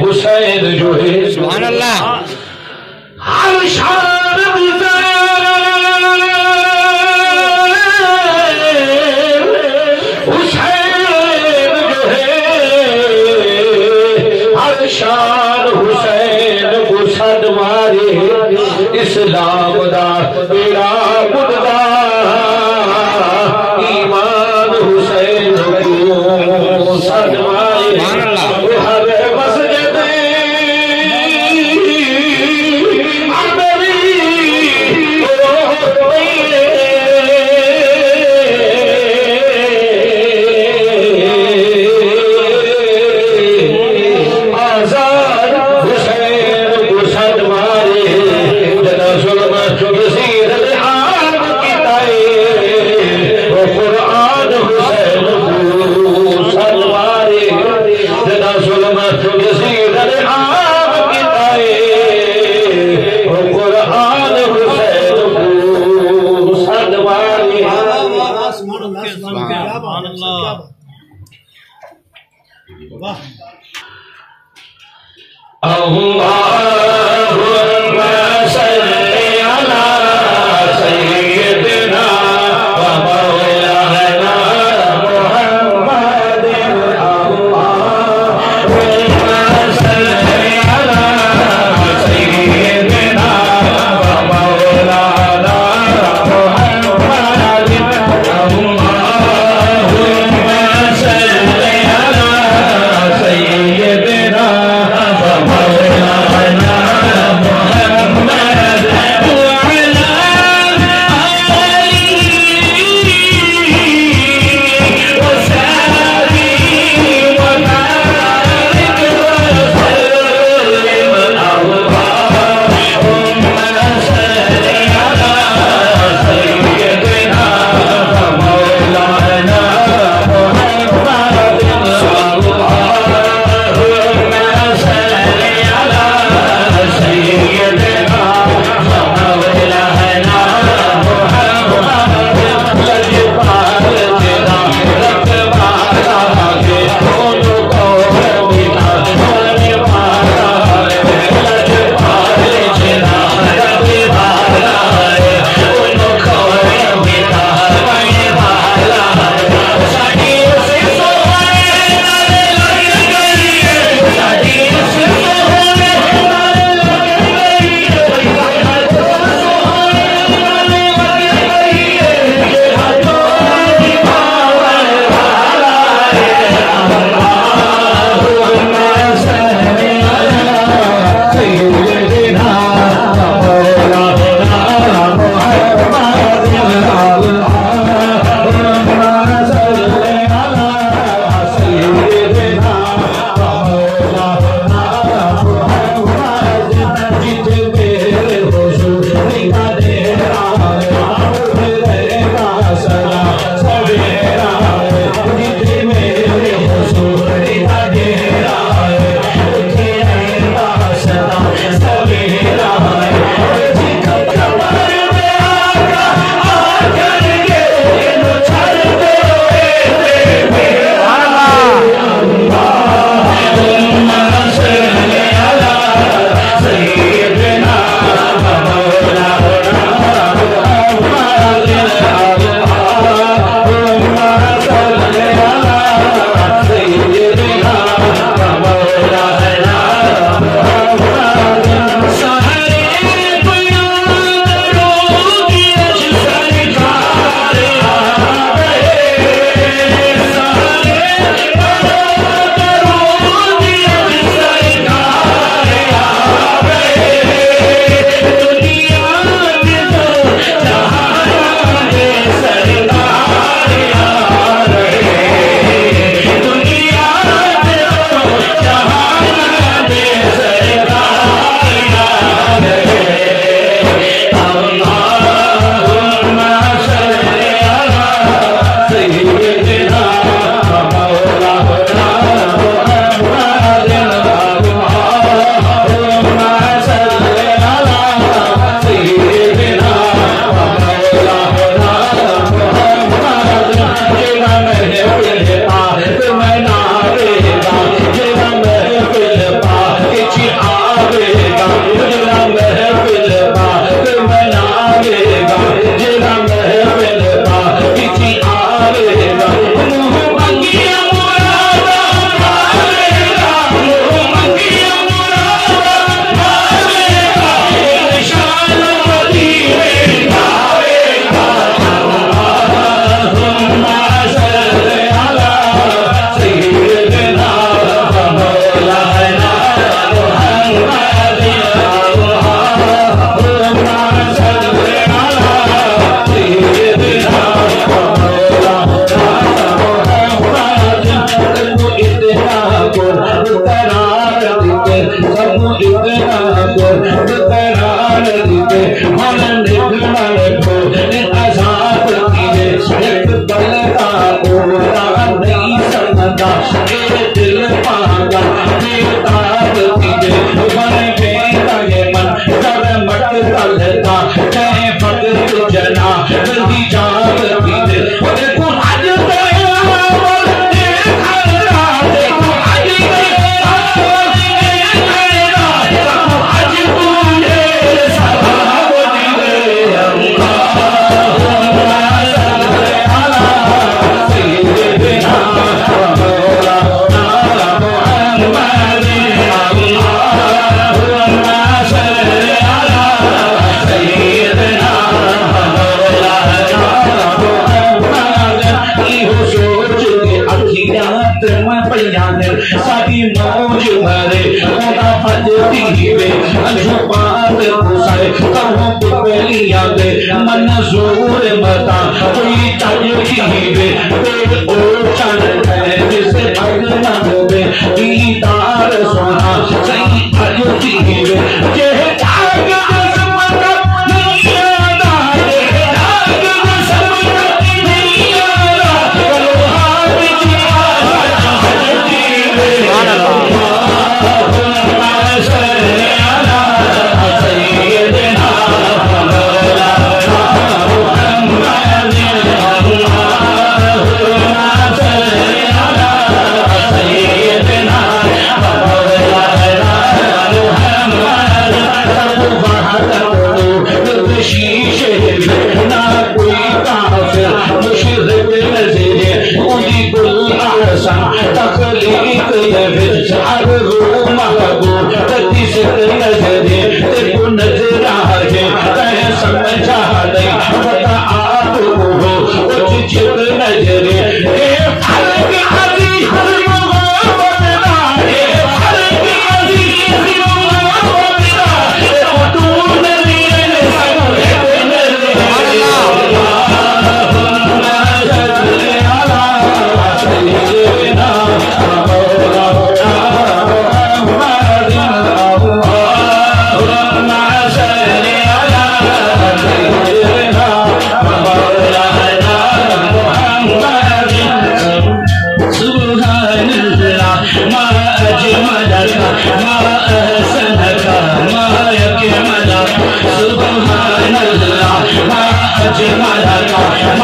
हुसैन जो है सुभान अल्लाह हर शान हुसैन जो है हर शान हुसैन गुसद मारे इस्लाम दा बेड़ा बुढ़दा ईमान हुसैन को सदमाए हर मस्जिद आजाद हुसैन को सदमाए जदा जुल्म यजीद आग किताए वो कुरान हुसैन को सदमाए जदा जुल्म यजीद आग किताए वो कुरान हुसैन को सदमाए अल्लाहुम्मा सल्ली अला सय्यिदिना व मौलाना मुहम्मदिन अल्लाहुम्मा सल्ली अला सय्यिदिना व मौलाना मुहम्मदिन अल्लाहुम्मा सल्ली अला सय्यिदिना व मौलाना बता कोई तरकीब ओचन है जिसे भग न होवे दीदार सोना सही तरकीब ये जाग समत नहीं आदा ये जाग समत नहीं आदा करो हाथ की सुभान अल्लाह सुभान अल्लाह मा अजमल का